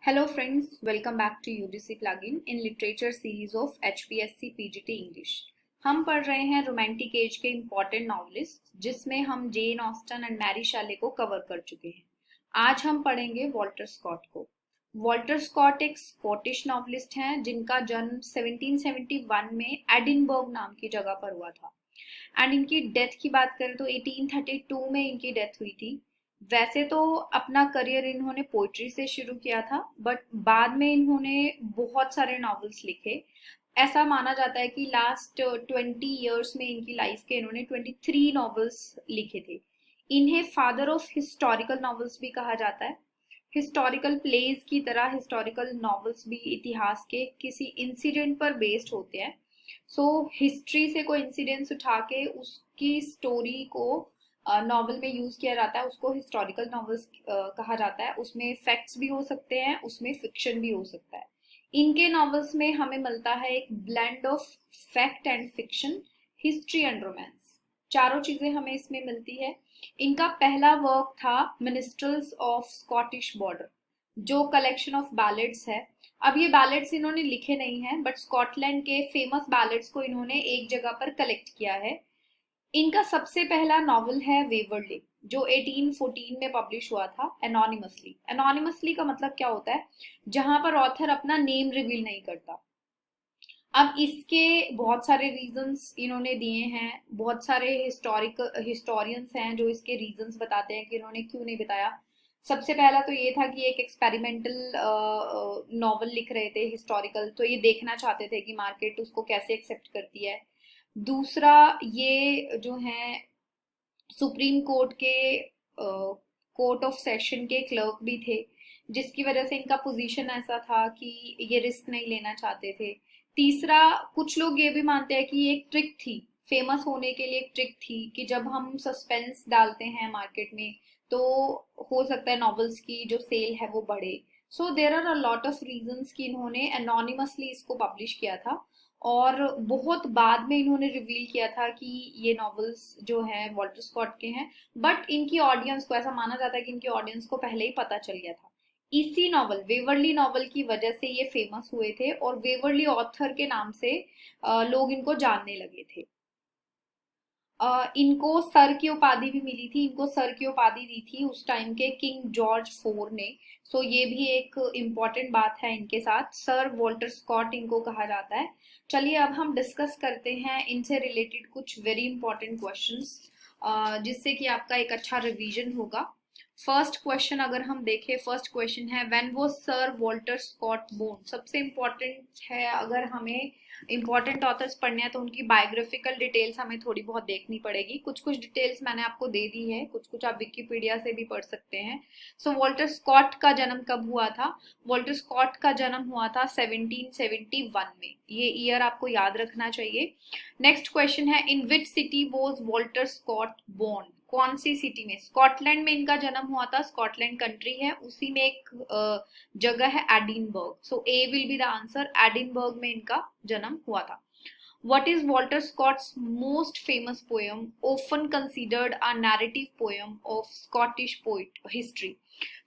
Hello friends, welcome back to UGC plugin in literature series of HPSC PGT English। हम पढ़ रहे हैं romantic age के important novelist जिसमें हम Jane Austen and Mary Shelley को कवर कर चुके हैं। आज हम पढ़ेंगे वॉल्टर स्कॉट को। वॉल्टर स्कॉट एक स्कॉटिश नॉवलिस्ट हैं जिनका जन्म 1771 में एडिनबर्ग नाम की जगह पर हुआ था एंड इनकी डेथ की बात करें तो 1832 में इनकी डेथ हुई थी। वैसे तो अपना करियर इन्होंने पोइट्री से शुरू किया था बट बाद में इन्होंने बहुत सारे नॉवेल्स लिखे। ऐसा माना जाता है कि लास्ट 20 इयर्स में इनकी लाइफ के इन्होंने 23 नॉवेल्स लिखे थे। इन्हें फादर ऑफ हिस्टोरिकल नॉवेल्स भी कहा जाता है। हिस्टोरिकल प्लेज की तरह हिस्टोरिकल नॉवेल्स भी इतिहास के किसी इंसिडेंट पर बेस्ड होते हैं। सो हिस्ट्री से कोई इंसिडेंट्स उठा के उसकी स्टोरी को नॉवल में यूज किया जाता है, उसको हिस्टोरिकल नॉवेल्स कहा जाता है। उसमें फैक्ट्स भी हो सकते हैं, उसमें फिक्शन भी हो सकता है। इनके नॉवेल्स में हमें मिलता है एक blend of fact and fiction, history and romance, चारों चीजें हमें इसमें मिलती है। इनका पहला वर्क था मिनिस्ट्रल्स ऑफ स्कॉटिश बॉर्डर, जो कलेक्शन ऑफ बैलेड्स है। अब ये बैलेड्स इन्होंने लिखे नहीं हैं बट स्कॉटलैंड के फेमस बैलेड्स को इन्होंने एक जगह पर कलेक्ट किया है। इनका सबसे पहला नॉवल है वेवरली, जो 1814 में पब्लिश हुआ था एनोनिमसली। एनोनिमसली का मतलब क्या होता है? जहां पर ऑथर अपना नेम रिवील नहीं करता। अब इसके बहुत सारे रीजंस इन्होंने दिए हैं, बहुत सारे हिस्टोरियंस हैं जो इसके रीजंस बताते हैं कि इन्होंने क्यों नहीं बताया। सबसे पहला तो ये था कि एक एक्सपेरिमेंटल नॉवल लिख रहे थे हिस्टोरिकल, तो ये देखना चाहते थे कि मार्केट उसको कैसे एक्सेप्ट करती है। दूसरा, ये जो है सुप्रीम कोर्ट के कोर्ट ऑफ सेशन के क्लर्क भी थे, जिसकी वजह से इनका पोजीशन ऐसा था कि ये रिस्क नहीं लेना चाहते थे। तीसरा, कुछ लोग ये भी मानते हैं कि ये एक ट्रिक थी, फेमस होने के लिए एक ट्रिक थी कि जब हम सस्पेंस डालते हैं मार्केट में तो हो सकता है नॉवेल्स की जो सेल है वो बढ़े। So there are a lot of reasons कि इन्होंने एनोनिमसली इसको पब्लिश किया था और बहुत बाद में इन्होंने रिवील किया था कि ये नॉवेल्स जो हैं वॉल्टर स्कॉट के हैं। बट इनकी ऑडियंस को, ऐसा माना जाता है कि इनकी ऑडियंस को पहले ही पता चल गया था। इसी नॉवल वेवरली नॉवल की वजह से ये फेमस हुए थे और वेवरली ऑथर के नाम से लोग इनको जानने लगे थे। इनको सर की उपाधि भी मिली थी, इनको सर की उपाधि दी थी उस टाइम के किंग जॉर्ज फोर ने। सो ये भी एक इम्पॉर्टेंट बात है, इनके साथ सर वॉल्टर स्कॉट इनको कहा जाता है। चलिए अब हम डिस्कस करते हैं इनसे रिलेटेड कुछ वेरी इंपॉर्टेंट क्वेश्चंस, जिससे कि आपका एक अच्छा रिवीजन होगा। फर्स्ट क्वेश्चन अगर हम देखें, फर्स्ट क्वेश्चन है when was Sir Walter Scott born. सबसे इम्पोर्टेंट है, अगर हमें इंपॉर्टेंट ऑथर्स पढ़ने हैं तो उनकी बायोग्राफिकल डिटेल्स हमें थोड़ी बहुत देखनी पड़ेगी। कुछ कुछ डिटेल्स मैंने आपको दे दी है, कुछ कुछ आप विकिपीडिया से भी पढ़ सकते हैं। सो वॉल्टर स्कॉट का जन्म कब हुआ था? वॉल्टर स्कॉट का जन्म हुआ था 1771 में, ये ईयर आपको याद रखना चाहिए। नेक्स्ट क्वेश्चन है in which city was Walter Scott born. कौन सी सिटी में? स्कॉटलैंड में इनका जन्म हुआ था, स्कॉटलैंड कंट्री है, उसी में एक जगह है Edinburgh. So A will be the answer, Edinburgh में इनका जन्म हुआ था। What is Walter Scott's most famous poem, often considered a narrative poem of Scottish poet history?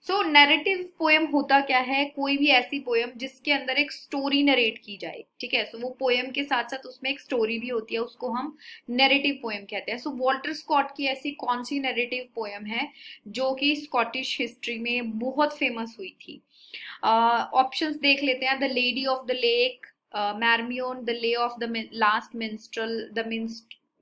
So narrative poem होता क्या है? कोई भी ऐसी पोएम जिसके अंदर एक स्टोरी नरेट की जाए, ठीक है। सो वो पोएम के साथ साथ उसमें एक स्टोरी भी होती है, उसको हम नैरेटिव पोएम कहते हैं। सो वॉल्टर स्कॉट की ऐसी कौन सी नैरेटिव पोएम है जो कि स्कॉटिश हिस्ट्री में बहुत फेमस हुई थी? ऑप्शंस देख लेते हैं। The lady of the lake, Marmion, The Lay of the Last Minstrel, The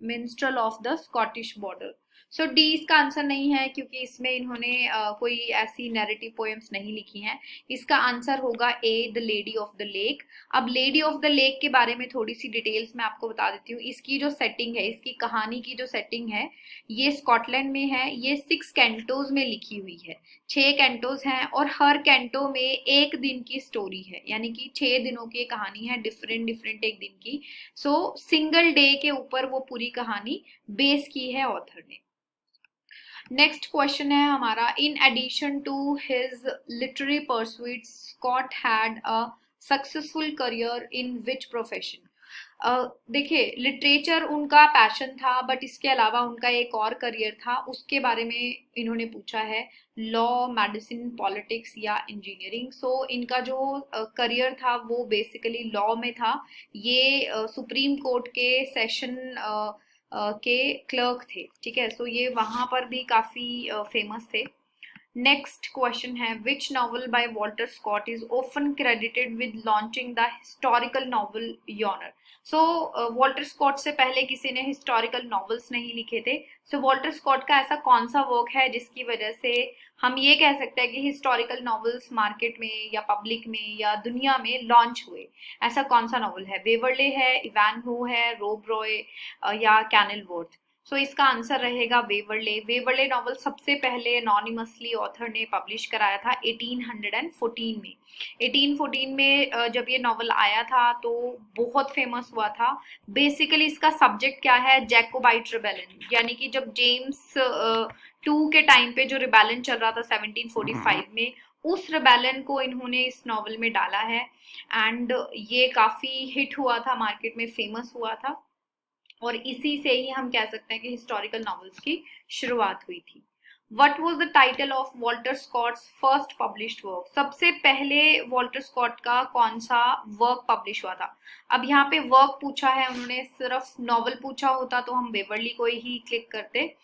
Minstrel of the Scottish Border। So D इसका आंसर नहीं है क्योंकि इसमें इन्होंने कोई ऐसी नैरेटिव पोएम्स नहीं लिखी हैं। इसका आंसर होगा A, the lady of the lake. अब लेडी ऑफ द लेक के बारे में थोड़ी सी डिटेल्स मैं आपको बता देती हूँ। इसकी जो सेटिंग है, इसकी कहानी की जो सेटिंग है, ये स्कॉटलैंड में है। ये 6 कैंटोज में लिखी हुई है, 6 कैंटोज हैं और हर कैंटो में एक दिन की स्टोरी है, यानी कि 6 दिनों की कहानी है, डिफरेंट डिफरेंट एक दिन की। सो सिंगल डे के ऊपर वो पूरी कहानी बेस की है ऑथर ने। नेक्स्ट क्वेश्चन है हमारा in addition to his literary pursuits Scott had a successful career in which profession. देखिए, लिटरेचर उनका पैशन था, बट इसके अलावा उनका एक और करियर था, उसके बारे में इन्होंने पूछा है। लॉ, मेडिसिन, पॉलिटिक्स या इंजीनियरिंग। सो इनका जो करियर था वो बेसिकली लॉ में था। ये सुप्रीम कोर्ट के सेशन के क्लर्क थे, ठीक है। सो ये वहां पर भी काफी फेमस थे। नेक्स्ट क्वेश्चन है, which novel by Walter Scott is often credited with launching the historical novel genre. So Walter Scott से पहले किसी ने हिस्टोरिकल नॉवेल्स नहीं लिखे थे। सो वॉल्टर स्कॉट का ऐसा कौन सा वर्क है जिसकी वजह से हम ये कह सकते हैं कि हिस्टोरिकल नॉवेल्स मार्केट में या पब्लिक में या दुनिया में लॉन्च हुए? ऐसा कौन सा नॉवल है? वेवरले है, इवानहो है, रोब रॉय या कैनलवर्थ? सो इसका आंसर रहेगा वेवरले। वेवरले नॉवल सबसे पहले एनोनिमसली ऑथर ने पब्लिश कराया था 1814 में। 1814 में जब ये नॉवल आया था तो बहुत फेमस हुआ था। बेसिकली इसका सब्जेक्ट क्या है? जैकोबाइट रिबेलियन, यानी कि जब जेम्स टू के टाइम पे जो रिबेलियन चल रहा था 1745 में, उस रिबेलियन को इन्होंने इस नॉवल में डाला है। एंड ये काफी हिट हुआ था, मार्केट में फेमस हुआ था, और इसी से ही हम कह सकते हैं कि हिस्टोरिकल नॉवेल्स की शुरुआत हुई थी। What was the title of Walter Scott's first published work? सबसे पहले वॉल्टर स्कॉट का कौन सा वर्क पब्लिश हुआ था? अब यहाँ पे वर्क पूछा है उन्होंने, सिर्फ नॉवल पूछा होता तो हम वेवरली को ही क्लिक करते।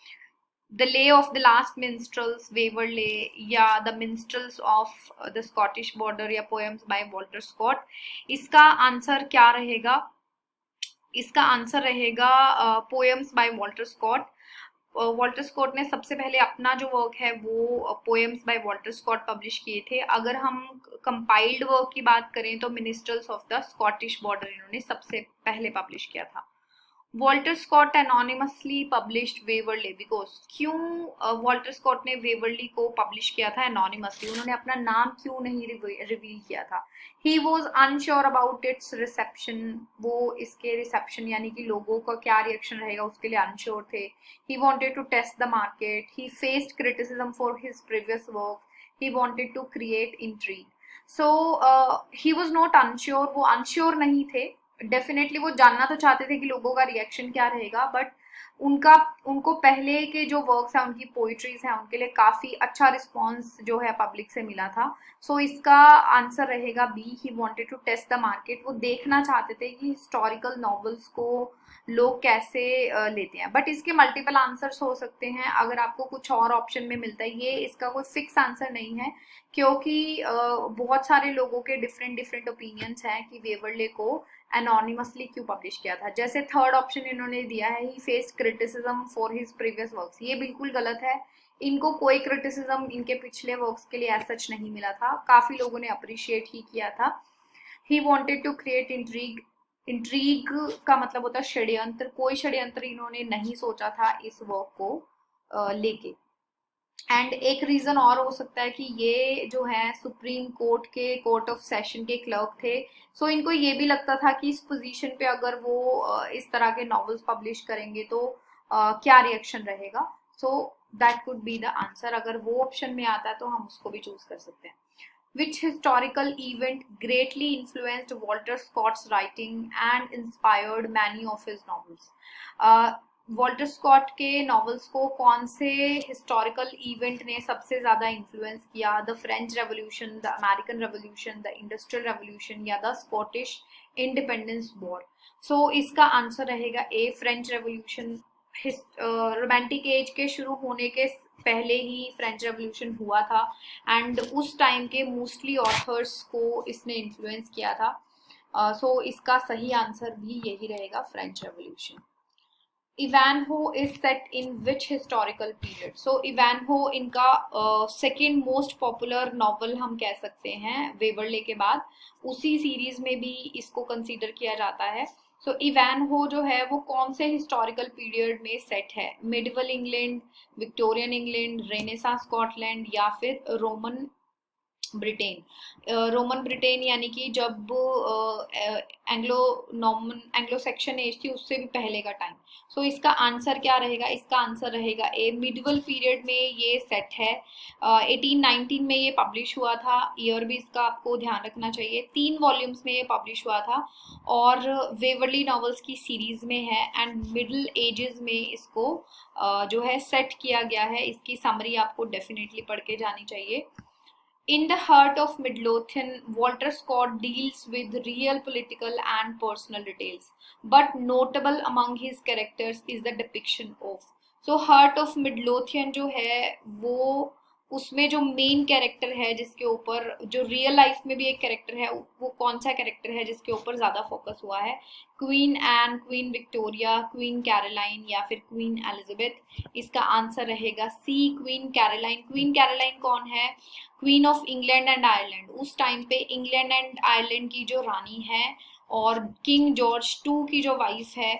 The lay of the last minstrels, Waverley, या the minstrels of the Scottish border, या पोएम्स बाय वॉल्टर स्कॉट? इसका आंसर क्या रहेगा? इसका आंसर रहेगा poems by Walter Scott. Walter Scott ने सबसे पहले अपना जो वर्क है वो poems by Walter Scott publish किए थे। अगर हम कंपाइल्ड वर्क की बात करें तो minstrels of the Scottish border इन्होंने सबसे पहले पब्लिश किया था। Walter Scott anonymously published Waverley because, क्यों वॉल्टर स्कॉट ने वेवरली को पब्लिश किया था एनोनिमसली? उन्होंने अपना नाम क्यों नहीं रिवील किया था? He was unsure about it's reception, वो इसके रिसेप्शन यानी कि लोगों का क्या रिएक्शन रहेगा उसके लिए अनश्योर थे। He wanted to test the market, he faced criticism for his previous work, he wanted to create intrigue. So he was not unsure, वो अनश्योर नहीं थे। डेफिनेटली वो जानना तो चाहते थे कि लोगों का रिएक्शन क्या रहेगा, बट उनको पहले के जो वर्क्स हैं, उनकी पोइट्रीज हैं, उनके लिए काफी अच्छा रिस्पॉन्स जो है पब्लिक से मिला था। सो इसका आंसर रहेगा B, he wanted to test the market. वो देखना चाहते थे कि हिस्टोरिकल नॉवेल्स को लोग कैसे लेते हैं। बट इसके मल्टीपल आंसर्स हो सकते हैं, अगर आपको कुछ और ऑप्शन में मिलता है। ये इसका कोई फिक्स आंसर नहीं है, क्योंकि बहुत सारे लोगों के डिफरेंट डिफरेंट ओपिनियंस हैं कि वेवरले को एनोनिमसली क्यों पब्लिश किया था। जैसे थर्ड ऑप्शन इन्होंने दिया है, ही faced criticism for his previous works. ये बिल्कुल गलत है। इनको कोई क्रिटिसिज्म इनके पिछले वर्क्स के लिए एज सच नहीं मिला था, काफी लोगों ने अप्रिशिएट ही किया था। He wanted to create intrigue, intrigue का मतलब होता है षड्यंत्र। कोई षड्यंत्र इन्होंने नहीं सोचा था इस वर्क को लेके। एंड एक रीजन और हो सकता है कि ये जो है सुप्रीम कोर्ट के कोर्ट ऑफ सेशन के क्लर्क थे। सो इनको ये भी लगता था कि इस पोजीशन पे अगर वो इस तरह के नॉवेल्स पब्लिश करेंगे तो क्या रिएक्शन रहेगा। So that could be the answer. अगर वो ऑप्शन में आता है तो हम उसको भी चूज कर सकते हैं। Which historical event greatly influenced Walter Scott's writing and inspired many of his novels? Walter Scott के नॉवेल्स को कौन से हिस्टोरिकल इवेंट ने सबसे ज्यादा इन्फ्लुएंस किया? The French revolution, the American revolution, the industrial revolution, या द स्कॉटिश इंडिपेंडेंस वॉर? सो इसका आंसर रहेगा ए, फ्रेंच रेवोल्यूशन। रोमांटिक एज के शुरू होने के पहले ही फ्रेंच रेवोल्यूशन हुआ था, एंड उस टाइम के मोस्टली ऑथर्स को इसने इन्फ्लुएंस किया था। सो इसका सही आंसर भी यही रहेगा, French revolution. Ivanhoe is set in which historical period? So Ivanhoe इनका सेकेंड मोस्ट पॉपुलर नॉवल हम कह सकते हैं वेवरले के बाद। उसी सीरीज में भी इसको कंसीडर किया जाता है। सो इवानहो जो है वो कौन से हिस्टोरिकल पीरियड में सेट है? Medieval England, Victorian England, renaissance Scotland, या फिर रोमन ब्रिटेन, रोमन ब्रिटेन, यानी कि जब एंग्लो सेक्शन एज थी उससे भी पहले का टाइम। सो इसका आंसर क्या रहेगा? इसका आंसर रहेगा ए, मिडिवल पीरियड में ये सेट है। 1819 में ये पब्लिश हुआ था, ईयर भी इसका आपको ध्यान रखना चाहिए। 3 वॉल्यूम्स में ये पब्लिश हुआ था और वेवरली नॉवेल्स की सीरीज में है एंड मिडिल एजेस में इसको जो है सेट किया गया है। इसकी समरी आपको डेफिनेटली पढ़ के जानी चाहिए। In the heart of Midlothian, Walter Scott deals with real political and personal details, but notable among his characters is the depiction of. So Heart of Midlothian जो है वो, उसमें जो मेन कैरेक्टर है जिसके ऊपर, जो रियल लाइफ में भी एक कैरेक्टर है, वो कौन सा कैरेक्टर है जिसके ऊपर ज्यादा फोकस हुआ है? Queen Anne, Queen Victoria, Queen Caroline या फिर क्वीन एलिजाबेथ? इसका आंसर रहेगा C, Queen Caroline. Queen Caroline कौन है? Queen of England and Ireland. उस टाइम पे इंग्लैंड एंड आयरलैंड की जो रानी है और किंग जॉर्ज टू की जो वाइफ है,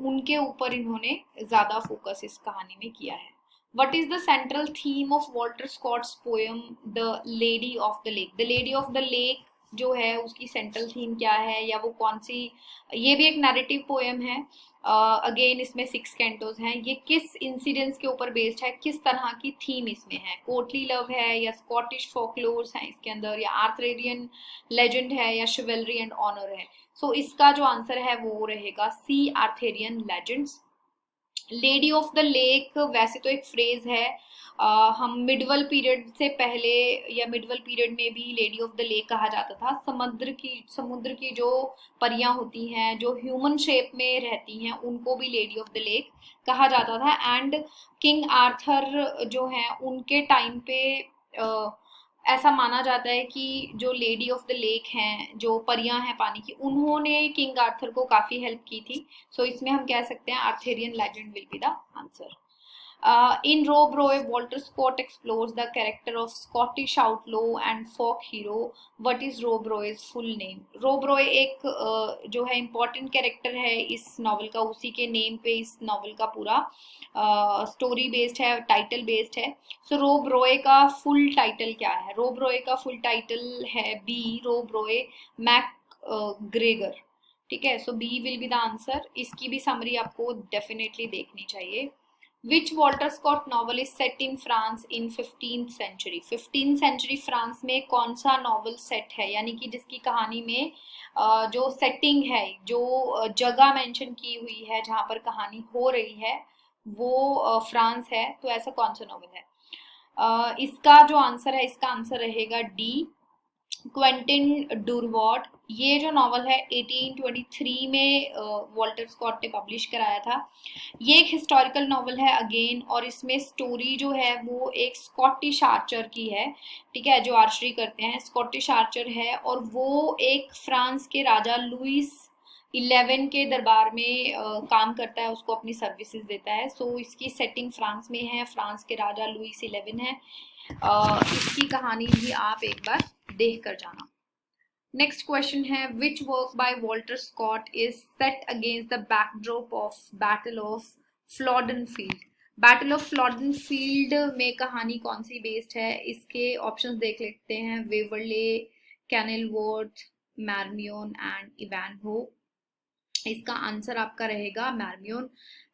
उनके ऊपर इन्होंने ज्यादा फोकस इस कहानी में किया है। What is the central theme of Walter Scott's poem The Lady of the Lake? The Lady of the Lake जो है उसकी सेंट्रल थीम क्या है, या वो कौन सी? ये भी एक नैरेटिव पोएम है। अगेन इसमें 6 कैंटोज हैं। ये किस इंसिडेंट्स के ऊपर बेस्ड है, किस तरह की थीम इसमें है? कोर्टली लव है या स्कॉटिश फोकलोर्स हैं इसके अंदर, या आर्थरेरियन लेजेंड है, या शिवलरी एंड ऑनर है? सो इसका जो आंसर है वो रहेगा C, Arthurian legends. Lady of the lake वैसे तो एक फ्रेज है, हम मिडवल पीरियड से पहले या मिडवल पीरियड में भी लेडी ऑफ द लेक कहा जाता था। समुद्र की जो परियां होती हैं जो ह्यूमन शेप में रहती हैं उनको भी लेडी ऑफ द लेक कहा जाता था। एंड किंग आर्थर जो हैं उनके टाइम पे ऐसा माना जाता है कि जो लेडी ऑफ द लेक हैं, जो परियां हैं पानी की, उन्होंने किंग आर्थर को काफी हेल्प की थी। सो इसमें हम कह सकते हैं Arthurian legend will be the answer. In Rob Roy, Walter Scott explores the character of Scottish outlaw and folk hero. What is Rob Roy's full name? Rob Roy एक जो है इम्पोर्टेंट कैरेक्टर है इस नॉवल का, उसी के name पे इस नॉवल का पूरा स्टोरी बेस्ड है, टाइटल बेस्ड है। सो रोब रॉय का फुल टाइटल क्या है? रोब रॉय का फुल टाइटल है बी, रोब रॉय मैक ग्रेगर। ठीक है, so B will be the answer. इसकी भी समरी आपको डेफिनेटली देखनी चाहिए। Which Walter Scott novel is set in France in 15th century? 15th century France में कौन सा नॉवल सेट है, यानी कि जिसकी कहानी में जो सेटिंग है, जो जगह मेंशन की हुई है जहां पर कहानी हो रही है वो फ्रांस है? तो ऐसा कौन सा नॉवल है? इसका जो आंसर है, इसका आंसर रहेगा डी, क्वेंटिन डुरवॉट। ये जो नॉवल है 1823 में वॉल्टर स्कॉट ने पब्लिश कराया था। ये एक हिस्टोरिकल नॉवल है अगेन, और इसमें स्टोरी जो है वो एक स्कॉटिश आर्चर की है। ठीक है, जो आर्चरी करते हैं, स्कॉटिश आर्चर है, और वो एक फ्रांस के राजा लुइस 11 के दरबार में काम करता है, उसको अपनी सर्विसेज देता है। सो इसकी सेटिंग फ्रांस में है, फ्रांस के राजा लुइस 11 है। इसकी कहानी भी आप एक बार देख कर जाना। नेक्स्ट क्वेश्चन है, which work by Walter Scott is set against the backdrop of battle of Flodden field? Battle of Flodden field में कहानी कौन सी बेस्ड है? इसके ऑप्शंस देख लेते हैं, वेवरले, कैनलवॉर्थ, मैरमियन एंड इवानहो। इसका आंसर आपका रहेगा मैरमियन।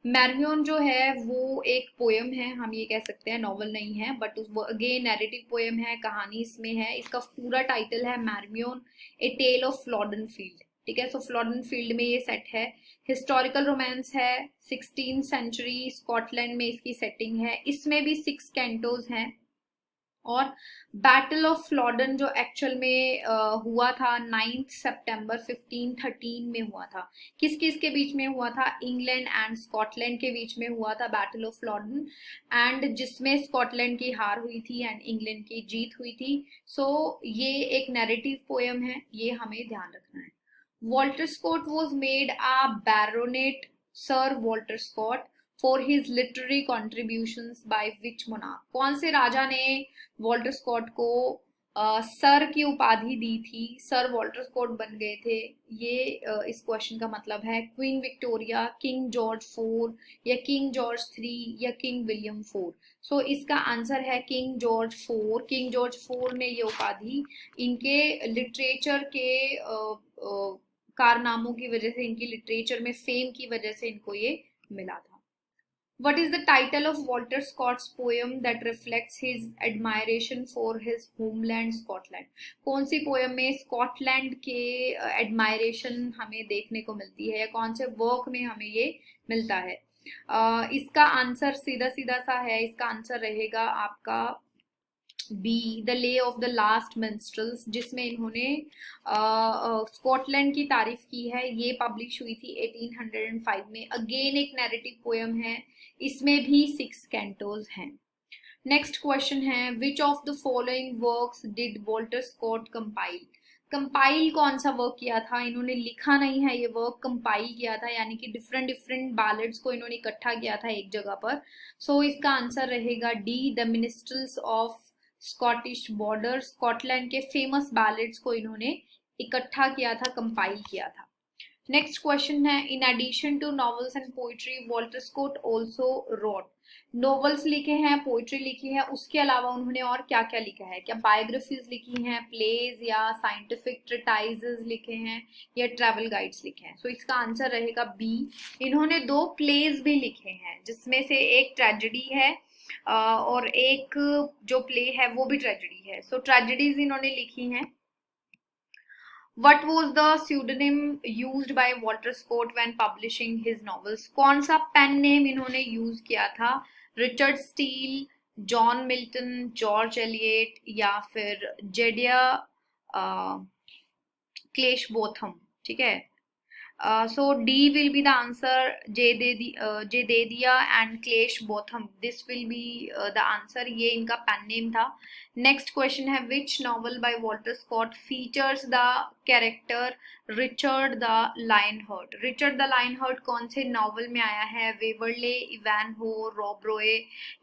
मैरमियन जो है वो एक पोएम है, हम ये कह सकते हैं, नॉवल नहीं है, बट वो अगेन नैरेटिव पोएम है, कहानी इसमें है। इसका पूरा टाइटल है मैरमियन ए टेल ऑफ फ्लॉडन फील्ड। ठीक है, सो फ्लॉडन फील्ड में ये सेट है। हिस्टोरिकल रोमांस है, 16th सेंचुरी स्कॉटलैंड में इसकी सेटिंग है। इसमें भी 6 कैंटोज हैं, और बैटल ऑफ फ्लॉडन जो एक्चुअल में हुआ था 9 सितंबर 1513 में हुआ था। किस किस के बीच में हुआ था? इंग्लैंड एंड स्कॉटलैंड के बीच में हुआ था बैटल ऑफ फ्लॉडन, एंड जिसमें स्कॉटलैंड की हार हुई थी एंड इंग्लैंड की जीत हुई थी। सो ये एक नैरेटिव पोएम है, ये हमें ध्यान रखना है। Walter Scott was made a baronet, Sir Walter Scott, for his literary contributions by which monarch? कौन से राजा ने वॉल्टर स्कॉट को सर की उपाधि दी थी, सर वॉल्टर स्कॉट बन गए थे, ये इस क्वेश्चन का मतलब है। क्वीन विक्टोरिया, किंग जॉर्ज 4 या किंग जॉर्ज 3 या किंग विलियम 4। सो इसका आंसर है किंग जॉर्ज 4। किंग जॉर्ज 4 ने ये उपाधि इनके लिटरेचर के कारनामों की वजह से, इनकी लिटरेचर में फेम की वजह से इनको ये मिला था। What is the title of Walter Scott's poem that reflects his admiration for his homeland Scotland? कौन सी पोयम में स्कॉटलैंड के एडमायरेशन हमें देखने को मिलती है, या कौन से वर्क में हमें ये मिलता है? इसका आंसर सीधा सीधा सा है, इसका आंसर रहेगा आपका B, the lay of the last minstrels, जिसमें इन्होंने स्कॉटलैंड की तारीफ की है। ये पब्लिश हुई थी 1805 में। अगेन एक नैरेटिव पोयम है, इसमें भी 6 कैंटोज हैं। नेक्स्ट क्वेश्चन है, which of the following works did Walter Scott compile? Compile कौन सा वर्क किया था? इन्होंने लिखा नहीं है, ये वर्क कंपाइल किया था, यानी कि डिफरेंट डिफरेंट बैलेड्स को इन्होंने इकट्ठा किया था एक जगह पर। सो इसका आंसर रहेगा D, the minstrels of Scottish border. Scotland के फेमस बैलेड्स को इन्होंने इकट्ठा किया था, कंपाइल किया था। नेक्स्ट क्वेश्चन है, in addition to novels and poetry Walter Scott also wrote. Novels लिखे हैं, पोइट्री लिखी है, उसके अलावा उन्होंने और क्या क्या लिखा है? क्या बायोग्राफीज लिखी हैं, प्लेज या साइंटिफिक ट्रिटाइजेस लिखे हैं, या ट्रैवल गाइड्स लिखे हैं? सो इसका आंसर रहेगा बी, इन्होंने 2 प्लेज भी लिखे हैं, जिसमें से एक ट्रेजेडी है और एक जो प्ले है वो भी ट्रेजेडी है। सो ट्रेजेडीज इन्होंने लिखी हैं। What was the pseudonym used by Walter Scott when publishing his novels? कौन सा पेन नेम इन्होंने यूज किया था? Richard Steele, John Milton, George Eliot, या फिर जेडिया क्लेश बोथम? ठीक है, so D will be the answer. Jedediah and Clash Botham, this will be the answer. ये इनका पेन नेम था। नेक्स्ट क्वेश्चन है, which novel by Walter Scott features the character Richard the Lionheart? Richard the Lionheart कौन से novel में आया है? Waverley, Ivanhoe, Rob Roy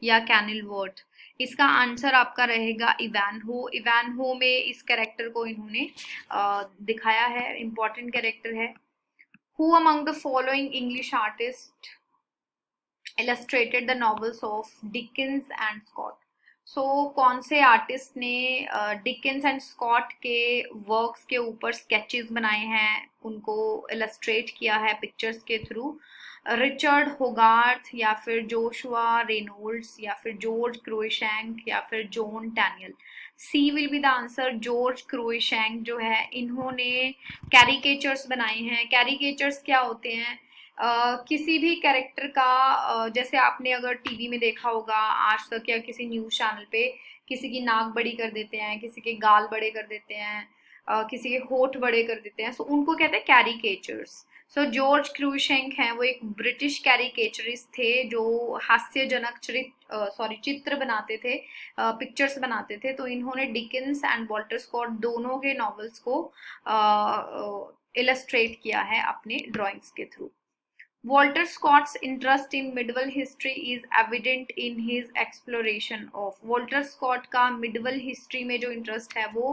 या कैनिलवर्थ? इसका आंसर आपका रहेगा इवानहो। इवानहो में इस कैरेक्टर को इन्होंने दिखाया है, इंपॉर्टेंट कैरेक्टर है। Who among the following English artists illustrated the novels of Dickens and Scott? So कौन से आर्टिस्ट ने डिकेंस एंड स्कॉट के वर्क्स के ऊपर स्केचेस बनाए हैं, उनको इलस्ट्रेट किया है पिक्चर्स के थ्रू? रिचर्ड होगार्थ, या फिर जोशुआ रेनोल्ड्स, या फिर जॉर्ज क्रूइशैंक, या फिर John Daniel? C will be the answer, George Cruikshank जो है, इन्होंने कैरिकेचर्स बनाए हैं। कैरिकेचर्स क्या होते हैं? किसी भी कैरेक्टर का जैसे आपने अगर टीवी में देखा होगा आज तक, या किसी न्यूज चैनल पे, किसी की नाक बड़ी कर देते हैं, किसी के गाल बड़े कर देते हैं, किसी के होठ बड़े कर देते हैं, सो उनको कहते हैं कैरिकेचर्स। सो जॉर्ज क्रूइशैंक हैं, वो एक ब्रिटिश कैरिकेचरिस्ट थे जो हास्यजनक चित्र बनाते थे, पिक्चर्स बनाते थे। तो इन्होंने डिकेंस एंड वॉल्टर स्कॉट दोनों के नॉवेल्स को इलस्ट्रेट किया है अपने ड्राइंग्स के through. Walter Scott's interest in medieval history is evident in his exploration of. Walter Scott का medieval history में जो interest है वो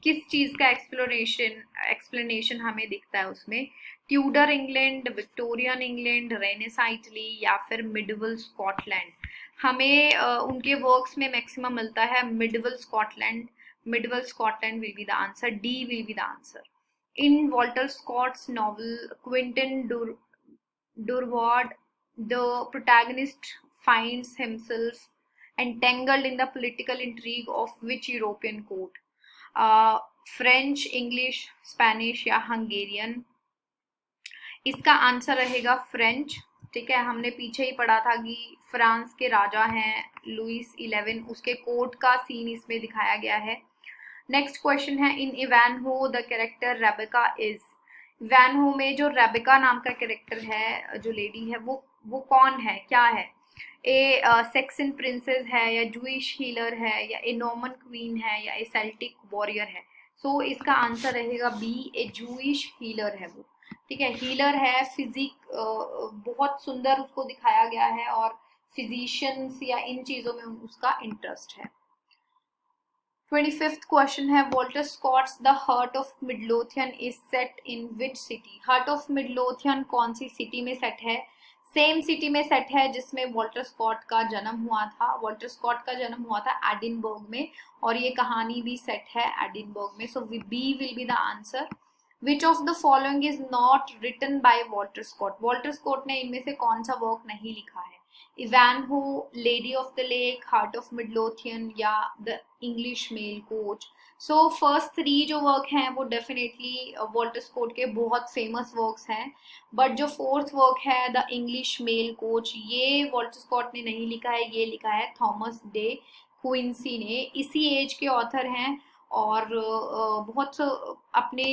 किस चीज का एक्सप्लेनेशन हमें दिखता है उसमें? Tudor England, Victorian England, Renaissance Italy, या फिर मिडिवल स्कॉटलैंड? हमें उनके वर्क्स में मैक्सिमम मिलता है medieval Scotland. Medieval Scotland will be the answer, D will be the answer. In Walter Scott's novel Quentin Durward, the protagonist finds himself entangled in the political intrigue of which European court? French, English, Spanish या Hungarian? इसका answer रहेगा French. ठीक है, हमने पीछे ही पढ़ा था कि फ्रांस के राजा हैं लुइस 11, उसके कोर्ट का सीन इसमें दिखाया गया है। नेक्स्ट क्वेश्चन है, इन Ivanhoe the character Rebecca is. Ivanhoe में जो रेबेका नाम का कैरेक्टर है, जो लेडी है, वो कौन है, क्या है? ए सेक्सन प्रिंसेस है, या जूइश हीलर है, या ए नॉर्मन क्वीन है, या ए सेल्टिक वॉरियर है? सो इसका आंसर रहेगा बी, ए जूइश हीलर है वो। ठीक है, हीलर है, फिजिक बहुत सुंदर उसको दिखाया गया है, और फिजिशियंस या इन चीजों में उसका इंटरेस्ट है। 25th क्वेश्चन है Walter Scott's the Heart of Midlothian is set in which city. Heart of Midlothian कौन सी सिटी में सेट है? सेम सिटी में सेट है जिसमें वॉल्टर स्कॉट का जन्म हुआ था। वॉल्टर स्कॉट का जन्म हुआ था एडिनबर्ग में और ये कहानी भी सेट है एडिनबर्ग में। So B will be the answer. Which of the following is not written by Walter Scott. Walter Scott ने इनमें से कौन सा वर्क नहीं लिखा है? Ivanhoe, lady of the lake, heart of Midlothian या the English mail coach. So first 3 जो वर्क हैं वो डेफिनेटली वॉल्टर स्कॉट के बहुत फेमस वर्क्स हैं, बट जो फोर्थ वर्क है द इंग्लिश मेल कोच ये वॉल्टर स्कॉट ने नहीं लिखा है, ये लिखा है थॉमस डे क्विंसी ने। इसी एज के ऑथर हैं और बहुत अपने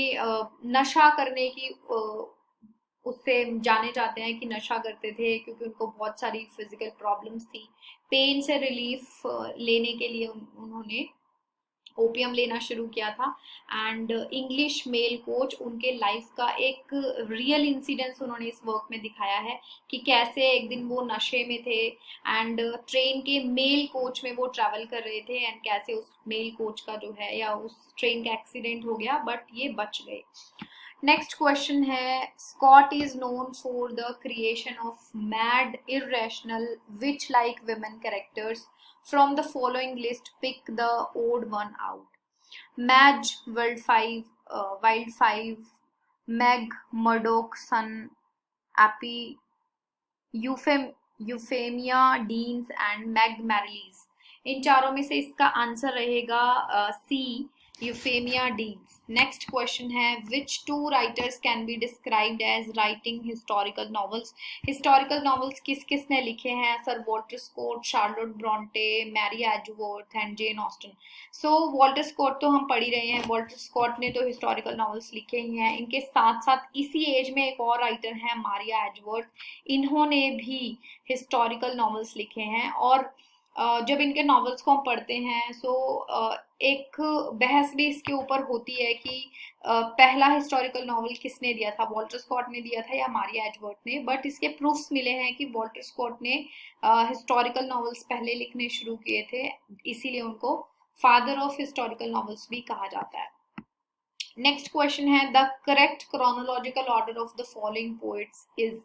नशा करने की उससे जाने जाते हैं कि नशा करते थे क्योंकि उनको बहुत सारी फिजिकल प्रॉब्लम्स थी। पेन से रिलीफ लेने के लिए उन्होंने ओपियम लेना शुरू किया था। एंड इंग्लिश मेल कोच उनके लाइफ का एक रियल इंसिडेंस उन्होंने इस वर्क में दिखाया है कि कैसे एक दिन वो नशे में थे एंड ट्रेन के मेल कोच में वो ट्रैवल कर रहे थे एंड कैसे उस मेल कोच का जो है या उस ट्रेन का एक्सीडेंट हो गया बट ये बच गए। नेक्स्ट क्वेश्चन है Scott is known for the creation of mad irrational witch like women characters from the following list pick the odd one out. Madge, wildfire, Meg, Murdockson, Effie, Euphemia, Deans and Meg Merrilies. इन चारों में से इसका answer रहेगा C, Euphemia Deans. Next question है which two writers can be described as writing historical novels. Historical novels किस किस ने लिखे हैं? Sir Walter Scott, Charlotte Bronte, Mary Edgeworth and Jane Austen. So Walter Scott तो हम पढ़ ही रहे हैं, वॉल्टर स्कॉट ने तो हिस्टोरिकल नॉवेल्स लिखे ही हैं। इनके साथ साथ इसी एज में एक और राइटर हैं मारिया एडवर्थ, इन्होंने भी हिस्टोरिकल नॉवेल्स लिखे हैं। और जब इनके नॉवेल्स को हम पढ़ते हैं सो एक बहस भी इसके ऊपर होती है कि पहला हिस्टोरिकल नॉवेल किसने दिया था, वॉल्टर स्कॉट ने दिया था या मारिया एडवर्थ ने। बट इसके प्रूफ्स मिले हैं कि वॉल्टर स्कॉट ने हिस्टोरिकल नॉवेल्स पहले लिखने शुरू किए थे, इसीलिए उनको फादर ऑफ हिस्टोरिकल नॉवेल्स भी कहा जाता है। नेक्स्ट क्वेश्चन है the correct chronological order of the following poets is.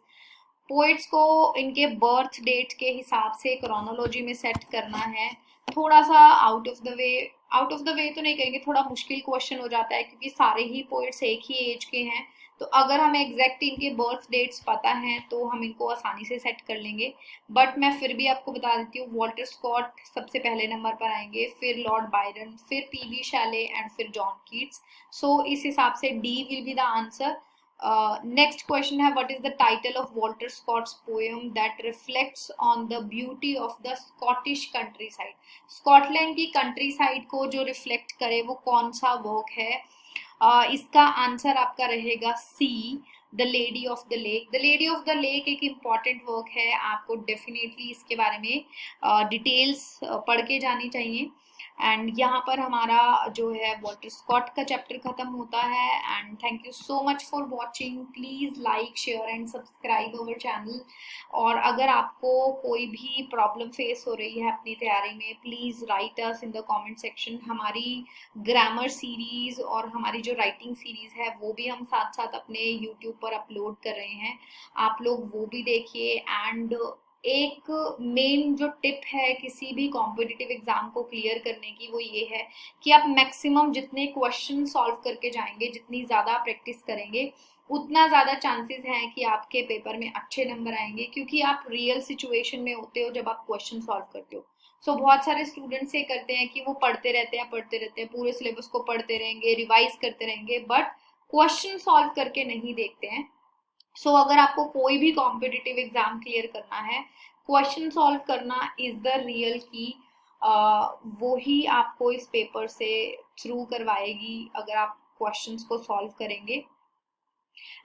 Poets को इनके बर्थ डेट के हिसाब से क्रोनोलॉजी में सेट करना है। थोड़ा सा आउट ऑफ द वे तो नहीं कहेंगे, थोड़ा मुश्किल क्वेश्चन हो जाता है क्योंकि सारे ही पोएट्स एक ही एज के हैं। तो अगर हमें एग्जैक्ट इनके बर्थ डेट्स पता हैं तो हम इनको आसानी से सेट कर लेंगे। बट मैं फिर भी आपको बता देती हूँ वॉल्टर स्कॉट सबसे पहले नंबर पर आएंगे, फिर लॉर्ड बायरन, फिर पीबी शैले एंड फिर जॉन कीट्स। सो इस हिसाब से D will be the answer. Next question है what is the title of Walter Scott's poem that reflects on the beauty of the Scottish countryside। Scotland की country side को जो reflect करे वो कौन सा वर्क है? इसका आंसर आपका रहेगा C, the lady of the lake. The lady of the lake एक इम्पॉर्टेंट वर्क है, आपको डेफिनेटली इसके बारे में डिटेल्स पढ़ के जानी चाहिए। एंड यहाँ पर हमारा जो है वॉल्टर स्कॉट का चैप्टर खत्म होता है। And thank you so much for watching. Please like, share and subscribe our channel. और अगर आपको कोई भी प्रॉब्लम फेस हो रही है अपनी तैयारी में please write us in the comment section. हमारी ग्रामर सीरीज़ और हमारी जो राइटिंग सीरीज़ है वो भी हम साथ साथ अपने यूट्यूब पर अपलोड कर रहे हैं, आप लोग वो भी देखिए। एंड एक मेन जो टिप है किसी भी कॉम्पिटिटिव एग्जाम को क्लियर करने की वो ये है कि आप मैक्सिमम जितने क्वेश्चन सॉल्व करके जाएंगे, जितनी ज़्यादा प्रैक्टिस करेंगे उतना ज़्यादा चांसेस हैं कि आपके पेपर में अच्छे नंबर आएंगे, क्योंकि आप रियल सिचुएशन में होते हो जब आप क्वेश्चन सॉल्व करते हो। सो बहुत सारे स्टूडेंट्स ये करते हैं कि वो पढ़ते रहते हैं, पूरे सिलेबस को पढ़ते रहेंगे, रिवाइज करते रहेंगे, बट क्वेश्चन सॉल्व करके नहीं देखते हैं। सो अगर आपको कोई भी कॉम्पिटिटिव एग्जाम क्लियर करना है, क्वेश्चन सॉल्व करना इज द रियल की। वो ही आपको इस पेपर से थ्रू करवाएगी अगर आप क्वेश्चंस को सॉल्व करेंगे।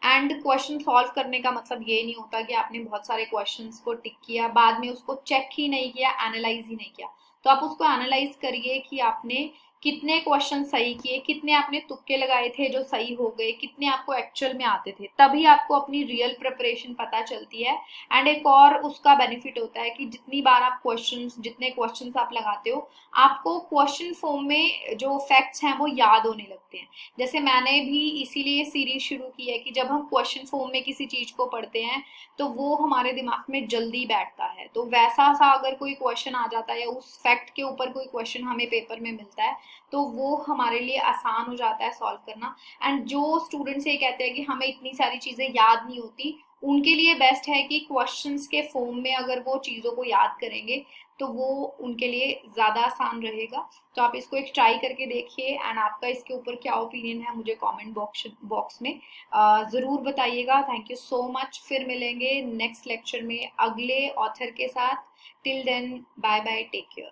एंड क्वेश्चन सॉल्व करने का मतलब ये नहीं होता कि आपने बहुत सारे क्वेश्चंस को टिक किया, बाद में उसको चेक ही नहीं किया, एनालाइज ही नहीं किया। तो आप उसको एनालाइज करिए कि आपने कितने क्वेश्चन सही किए, कितने आपने तुक्के लगाए थे जो सही हो गए, कितने आपको एक्चुअल में आते थे, तभी आपको अपनी रियल प्रिपरेशन पता चलती है। एंड एक और उसका बेनिफिट होता है कि जितनी बार आप जितने क्वेश्चंस आप लगाते हो, आपको क्वेश्चन फॉर्म में जो फैक्ट्स हैं वो याद होने लगते हैं। जैसे मैंने भी इसीलिए सीरीज शुरू की है कि जब हम क्वेश्चन फॉर्म में किसी चीज को पढ़ते हैं तो वो हमारे दिमाग में जल्दी बैठता है। तो वैसा सा अगर कोई क्वेश्चन आ जाता है या उस फैक्ट के ऊपर कोई क्वेश्चन हमें पेपर में मिलता है तो वो हमारे लिए आसान हो जाता है सॉल्व करना। एंड जो स्टूडेंट्स ये कहते हैं कि हमें इतनी सारी चीजें याद नहीं होती, उनके लिए बेस्ट है कि क्वेश्चंस के फॉर्म में अगर वो चीज़ों को याद करेंगे तो वो उनके लिए ज़्यादा आसान रहेगा। तो आप इसको एक ट्राई करके देखिए एंड आपका इसके ऊपर क्या ओपिनियन है मुझे कमेंट बॉक्स में ज़रूर बताइएगा। Thank you so much. फिर मिलेंगे नेक्स्ट लेक्चर में अगले ऑथर के साथ। Till then bye bye, take care.